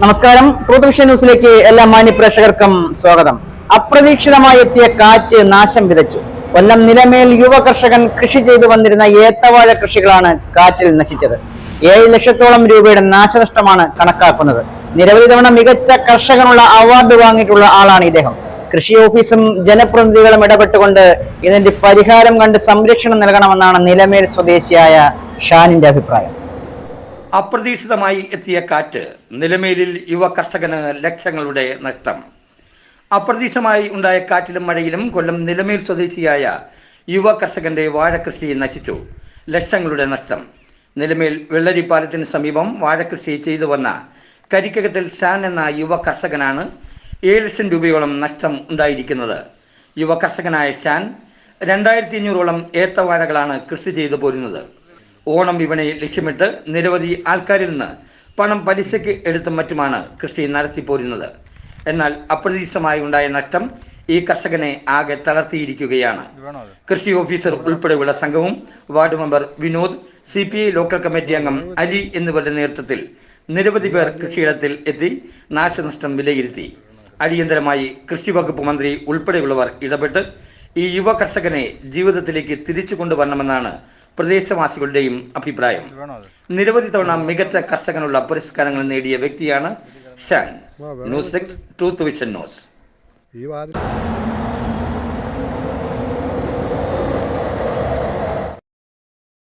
നമസ്കാരം. Truth vision ന്യൂസിലേക്ക് എല്ലാ മാന്യ പ്രേക്ഷകർക്കും സ്വാഗതം. അപ്രതീക്ഷിതമായി എത്തിയ കാറ്റ് നാശം വിതച്ചു. കൊല്ലം നിലമേൽ യുവ കർഷകൻ കൃഷി ചെയ്തു വന്നിരുന്ന ഏത്തവാഴ കൃഷികളാണ് കാറ്റിൽ നശിച്ചത്. 7 ലക്ഷത്തോളം രൂപയുടെ നാശനഷ്ടമാണ് കണക്കാക്കുന്നത്. നിരവധി തവണ മികച്ച കർഷകനുള്ള അവാർഡ് വാങ്ങിയിട്ടുള്ള ആളാണ് ഇദ്ദേഹം. കൃഷി ഓഫീസും ജനപ്രതിനിധികളും ഇടപെട്ടുകൊണ്ട് ഇതിന്റെ പരിഹാരം കണ്ട് സംരക്ഷണം നൽകണമെന്നാണ് നിലമേൽ സ്വദേശിയായ ഷാനിന്റെ അഭിപ്രായം. അപ്രതീക്ഷിതമായി എത്തിയ കാറ്റ് നിലമേലിൽ യുവ കർഷകന് ലക്ഷങ്ങളുടെ നഷ്ടം. അപ്രതീക്ഷിതമായി ഉണ്ടായ കാറ്റിലും മഴയിലും കൊല്ലം നിലമേൽ സ്വദേശിയായ യുവ കർഷകന്റെ വാഴകൃഷി നശിച്ചു. ലക്ഷങ്ങളുടെ നഷ്ടം. നിലമേൽ വെള്ളരിപ്പാലത്തിന് സമീപം വാഴകൃഷി ചെയ്തു വന്ന കരിക്കകത്തിൽ ഷാൻ എന്ന യുവ കർഷകനാണ് 7 ലക്ഷം രൂപയോളം നഷ്ടം ഉണ്ടായിരിക്കുന്നത്. യുവ കർഷകനായ ഷാൻ 2500ഓളം ഏത്തവാഴകളാണ് കൃഷി ചെയ്തു പോരുന്നത്. ഓണം വിപണി ലക്ഷ്യമിട്ട് നിരവധി ആൾക്കാരിൽ നിന്ന് പണം പലിശയ്ക്ക് എടുത്തും മറ്റുമാണ് കൃഷി നടത്തിപ്പോരുന്നത്. എന്നാൽ അപ്രതീക്ഷിതമായി ഉണ്ടായ നഷ്ടം ഈ കർഷകനെ ആകെ തളർത്തിയിരിക്കുകയാണ്. കൃഷി ഓഫീസർ ഉൾപ്പെടെയുള്ള സംഘവും ward member Vinod, CPI local committee അംഗം അലി എന്നിവരുടെ നേതൃത്വത്തിൽ നിരവധി പേർ കൃഷിയിടത്തിൽ എത്തി നാശനഷ്ടം വിലയിരുത്തി. അടിയന്തരമായി കൃഷി വകുപ്പ് മന്ത്രി ഉൾപ്പെടെയുള്ളവർ ഇടപെട്ട് ഈ യുവ കർഷകനെ ജീവിതത്തിലേക്ക് തിരിച്ചു കൊണ്ടുവരണമെന്നാണ് പ്രദേശവാസികളുടെയും അഭിപ്രായം. നിരവധി തവണ മികച്ച കർഷകനുള്ള പുരസ്കാരങ്ങൾ നേടിയ വ്യക്തിയാണ് Shan. News desk, Truth Vision news.